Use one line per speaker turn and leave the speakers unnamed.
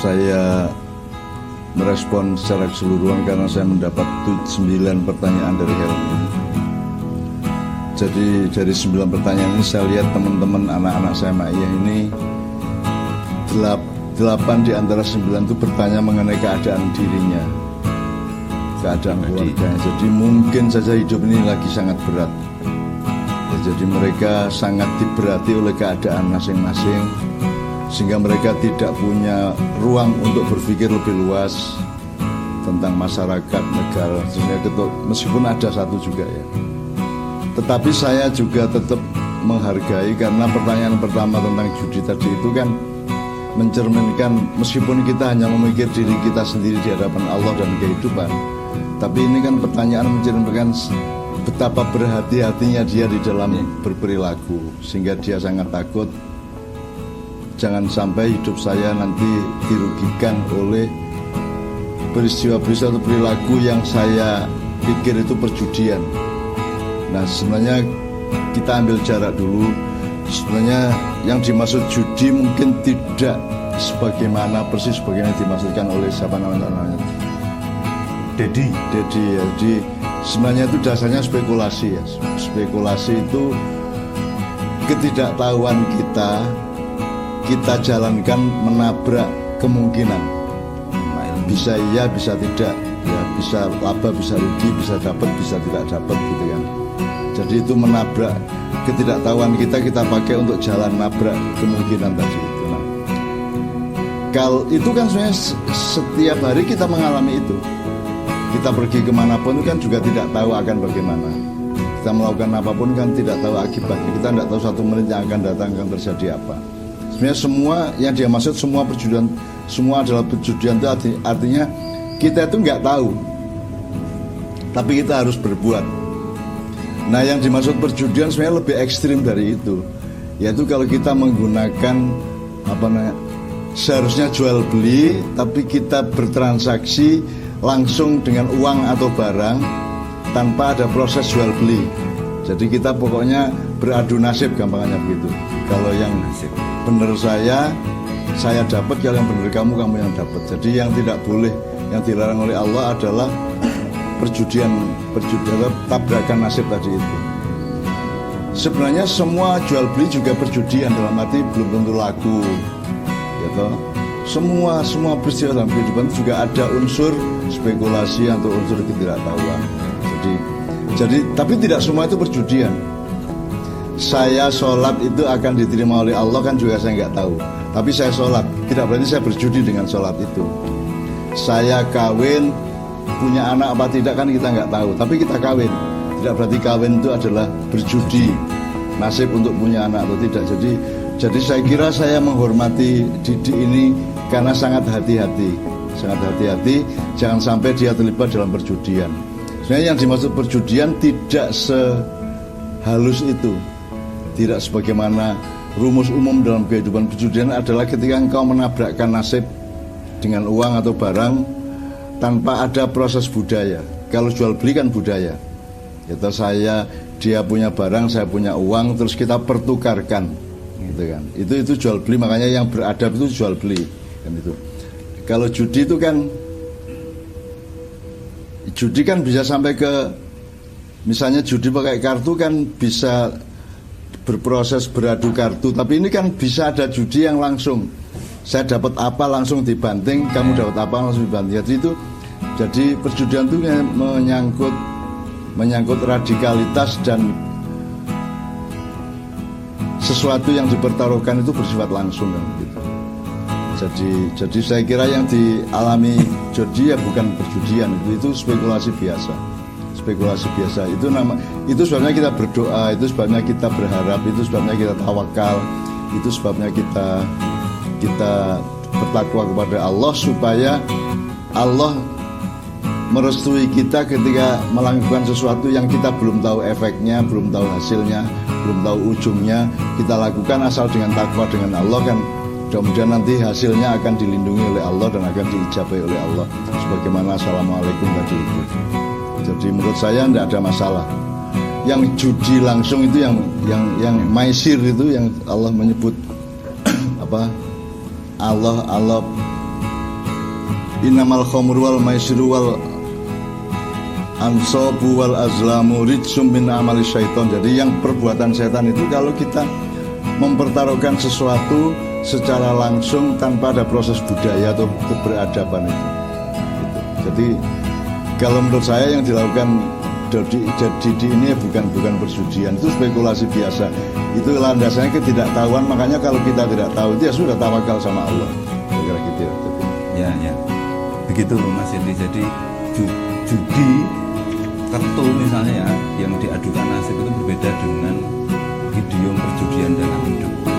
saya merespon secara keseluruhan karena saya mendapat 9 pertanyaan dari Helmi. Jadi dari 9 pertanyaan ini saya lihat teman-teman anak-anak saya Ma'iyah ini 8 di antara 9 itu bertanya mengenai keadaan dirinya, keadaan keluarganya. Jadi mungkin saja hidup ini lagi sangat berat ya, jadi mereka sangat diberati oleh keadaan masing-masing, sehingga mereka tidak punya ruang untuk berpikir lebih luas tentang masyarakat, negara. Meskipun ada satu juga ya, tetapi saya juga tetap menghargai, karena pertanyaan pertama tentang judi tadi itu kan mencerminkan, meskipun kita hanya memikir diri kita sendiri di hadapan Allah dan kehidupan, tapi ini kan pertanyaan mencerminkan betapa berhati-hatinya dia di dalam berperilaku, sehingga dia sangat takut jangan sampai hidup saya nanti dirugikan oleh peristiwa-peristiwa atau perilaku yang saya pikir itu perjudian. Nah, sebenarnya kita ambil jarak dulu. Sebenarnya yang dimaksud judi mungkin tidak sebagaimana persis sebagaimana dimaksudkan oleh siapa namanya Dedi ya. Jadi sebenarnya itu dasarnya spekulasi ya. Spekulasi itu ketidaktahuan kita jalankan menabrak kemungkinan. Bisa iya, bisa tidak ya, bisa laba, bisa rugi, bisa dapat, bisa tidak dapat gitu kan. Jadi itu menabrak ketidaktahuan kita pakai untuk jalan nabrak kemungkinan tadi itu. Nah, kalau itu kan sebenarnya setiap hari kita mengalami itu. Kita pergi kemanapun kan juga tidak tahu akan bagaimana. Kita melakukan apapun kan tidak tahu akibatnya. Kita tidak tahu 1 menit yang akan datang akan terjadi apa. Sebenarnya semua yang dia maksud, semua perjudian, semua adalah perjudian. Itu artinya kita itu nggak tahu, tapi kita harus berbuat. Nah, yang dimaksud perjudian sebenarnya lebih ekstrim dari itu, yaitu kalau kita menggunakan seharusnya jual beli, tapi kita bertransaksi langsung dengan uang atau barang tanpa ada proses jual beli. Jadi kita pokoknya beradu nasib, gampangannya begitu. Kalau yang benar saya dapat, kalau yang benar kamu yang dapat. Jadi yang tidak boleh, yang dilarang oleh Allah adalah perjudian tabrakan nasib tadi itu. Sebenarnya semua jual beli juga perjudian, dalam arti belum tentu laku gitu. Semua peristiwa dalam kehidupan juga ada unsur spekulasi atau unsur ketidaktahuan. Jadi tapi tidak semua itu perjudian. Saya sholat itu akan diterima oleh Allah kan juga saya nggak tahu. Tapi saya sholat, tidak berarti saya berjudi dengan sholat itu. Saya kawin, punya anak apa tidak kan kita nggak tahu, tapi kita kawin, tidak berarti kawin itu adalah berjudi nasib untuk punya anak atau tidak. Jadi saya kira saya menghormati Didi ini karena sangat hati-hati, jangan sampai dia terlibat dalam perjudian. Sebenarnya yang dimaksud perjudian tidak sehalus itu, tidak sebagaimana rumus umum dalam kehidupan. Perjudian adalah ketika engkau menabrakkan nasib dengan uang atau barang tanpa ada proses budaya. Kalau jual beli kan budaya. Kita dia punya barang, saya punya uang, terus kita pertukarkan, gitu kan. Itu jual beli, makanya yang beradab itu jual beli, kan itu. Kalau judi itu kan, judi kan bisa sampai ke, misalnya judi pakai kartu kan bisa berproses beradu kartu, tapi ini kan bisa ada judi yang langsung. Saya dapat apa langsung dibanting, kamu dapat apa langsung dibanting. Jadi perjudian itu menyangkut radikalitas dan sesuatu yang dipertaruhkan itu bersifat langsung kan gitu. Jadi saya kira yang dialami judi ya bukan perjudian, itu spekulasi biasa. Itu sebabnya kita berdoa, itu sebabnya kita berharap, itu sebabnya kita tawakal, itu sebabnya kita bertakwa kepada Allah supaya Allah merestui kita ketika melakukan sesuatu yang kita belum tahu efeknya, belum tahu hasilnya, belum tahu ujungnya. Kita lakukan asal dengan takwa dengan Allah kan, mudah-mudahan nanti hasilnya akan dilindungi oleh Allah dan akan diijabai oleh Allah sebagaimana assalamualaikum tadi itu. Jadi menurut saya tidak ada masalah. Yang judi langsung itu yang maisir itu yang Allah menyebut Allah innamal khamru wal maisiru wal ansabu wal azlamu rijsum min amali syaiton. Jadi yang perbuatan setan itu kalau kita mempertaruhkan sesuatu secara langsung tanpa ada proses budaya atau keberadaban itu. Jadi kalau menurut saya yang dilakukan jadi ini bukan persucian, itu spekulasi biasa. Itu landasannya ketidaktahuan. Makanya kalau kita tidak tahu itu ya sudah tawakal sama Allah. Kira-kira gitu.
Ya. Begitu Mas Hendy. Jadi judi kartu misalnya ya, yang diadukan nasib itu berbeda dengan idiom perjudian dalam hidup.